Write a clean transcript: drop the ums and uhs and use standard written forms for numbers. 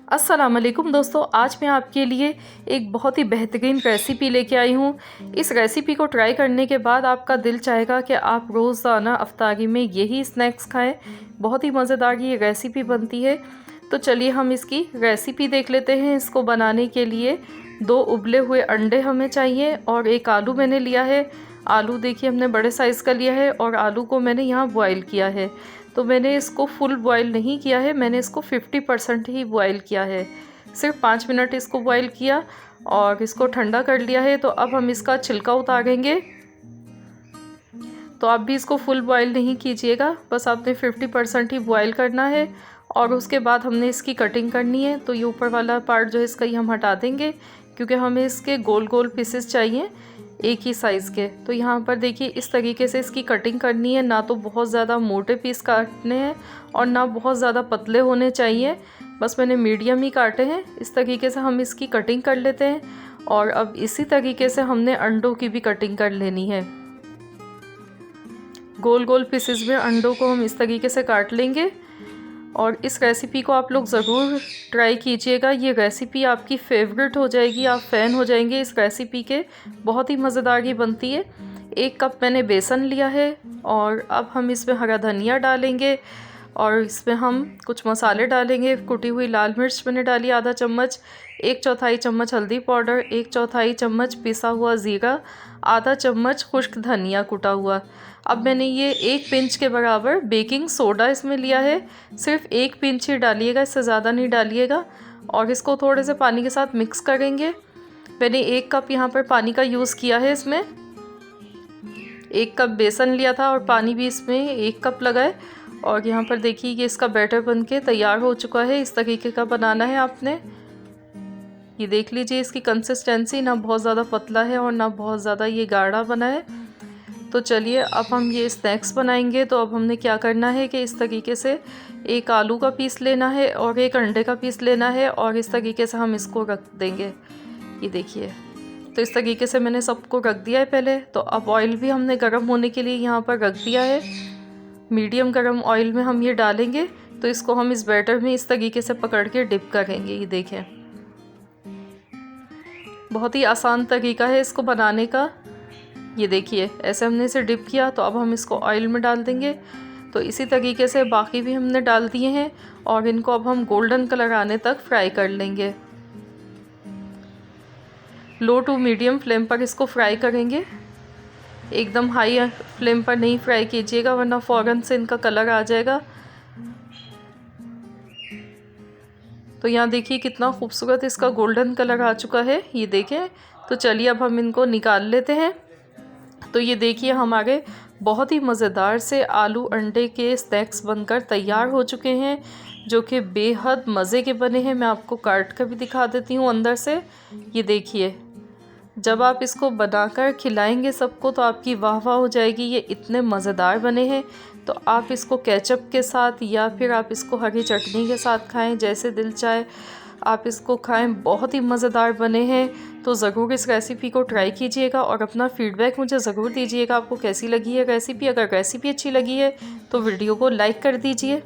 अस्सलाम वालेकुम दोस्तों, आज मैं आपके लिए एक बहुत ही बेहतरीन रेसिपी लेके आई हूँ। इस रेसिपी को ट्राई करने के बाद आपका दिल चाहेगा कि आप रोज़ाना अफ्तारी में यही स्नैक्स खाएं। बहुत ही मज़ेदार ये रेसिपी बनती है। तो चलिए हम इसकी रेसिपी देख लेते हैं। इसको बनाने के लिए 2 उबले हुए अंडे हमें चाहिए और एक आलू मैंने लिया है। आलू देखिए हमने बड़े साइज़ का लिया है और आलू को मैंने यहाँ बॉईल किया है। तो मैंने इसको फुल बॉईल नहीं किया है, मैंने इसको 50% ही बॉईल किया है। सिर्फ 5 मिनट इसको बॉईल किया और इसको ठंडा कर लिया है। तो अब हम इसका छिलका उतारेंगे। तो आप भी इसको फुल बॉईल नहीं कीजिएगा, बस आपने 50% ही बॉईल करना है। और उसके बाद हमने इसकी कटिंग करनी है। तो ये ऊपर वाला पार्ट जो है इसका ये हम हटा देंगे, क्योंकि हमें इसके गोल गोल पीसेस चाहिए एक ही साइज़ के। तो यहाँ पर देखिए इस तरीके से इसकी कटिंग करनी है। ना तो बहुत ज़्यादा मोटे पीस काटने हैं और ना बहुत ज़्यादा पतले होने चाहिए, बस मैंने मीडियम ही काटे हैं। इस तरीके से हम इसकी कटिंग कर लेते हैं। और अब इसी तरीके से हमने अंडों की भी कटिंग कर लेनी है। गोल गोल पीसेस में अंडों को हम इस तरीके से काट लेंगे। और इस रेसिपी को आप लोग ज़रूर ट्राई कीजिएगा। ये रेसिपी आपकी फेवरेट हो जाएगी, आप फ़ैन हो जाएंगे इस रेसिपी के। बहुत ही मज़ेदार ये बनती है। 1 कप मैंने बेसन लिया है और अब हम इसमें हरा धनिया डालेंगे और इसमें हम कुछ मसाले डालेंगे। कुटी हुई लाल मिर्च मैंने डाली आधा चम्मच, 1/4 चम्मच हल्दी पाउडर, 1/4 चम्मच पिसा हुआ ज़ीरा, आधा चम्मच खुश्क धनिया कुटा हुआ। अब मैंने ये 1 पिंच के बराबर बेकिंग सोडा इसमें लिया है। सिर्फ 1 पिंच ही डालिएगा, इससे ज़्यादा नहीं डालिएगा। और इसको थोड़े से पानी के साथ मिक्स करेंगे। मैंने 1 कप यहाँ पर पानी का यूज़ किया है। इसमें 1 कप बेसन लिया था और पानी भी इसमें 1 कप लगा है। और यहाँ पर देखिए ये इसका बैटर बनके तैयार हो चुका है। इस तरीके का बनाना है आपने। ये देख लीजिए इसकी कंसिस्टेंसी ना बहुत ज़्यादा पतला है और ना बहुत ज़्यादा ये गाढ़ा बना है। तो चलिए अब हम ये स्नैक्स बनाएंगे। तो अब हमने क्या करना है कि इस तरीके से एक आलू का पीस लेना है और एक अंडे का पीस लेना है और इस तरीके से हम इसको रख देंगे। ये देखिए, तो इस तरीके से मैंने सबको रख दिया है पहले। तो अब ऑयल भी हमने गर्म होने के लिए यहाँ पर रख दिया है। मीडियम गर्म ऑयल में हम ये डालेंगे। तो इसको हम इस बैटर में इस तरीके से पकड़ के डिप करेंगे। ये देखें, बहुत ही आसान तरीका है इसको बनाने का। ये देखिए ऐसे हमने इसे डिप किया। तो अब हम इसको ऑयल में डाल देंगे। तो इसी तरीके से बाकी भी हमने डाल दिए हैं और इनको अब हम गोल्डन कलर आने तक फ्राई कर लेंगे। लो टू मीडियम फ्लेम पर इसको फ्राई करेंगे। एकदम हाई फ्लेम पर नहीं फ्राई कीजिएगा, वरना फ़ौरन से इनका कलर आ जाएगा। तो यहाँ देखिए कितना खूबसूरत इसका गोल्डन कलर आ चुका है। ये देखें। तो चलिए अब हम इनको निकाल लेते हैं। तो ये देखिए हमारे बहुत ही मज़ेदार से आलू अंडे के स्नैक्स बनकर तैयार हो चुके हैं, जो कि बेहद मज़े के बने हैं। मैं आपको काट कर भी दिखा देती हूँ अंदर से। ये देखिए, जब आप इसको बनाकर खिलाएंगे सबको तो आपकी वाह वाह हो जाएगी। ये इतने मज़ेदार बने हैं। तो आप इसको केचप के साथ या फिर आप इसको हरी चटनी के साथ खाएं, जैसे दिल चाहे आप इसको खाएं। बहुत ही मज़ेदार बने हैं। तो ज़रूर इस रेसिपी को ट्राई कीजिएगा और अपना फीडबैक मुझे ज़रूर दीजिएगा आपको कैसी लगी है रेसिपी। अगर रेसिपी अच्छी लगी है तो वीडियो को लाइक कर दीजिए।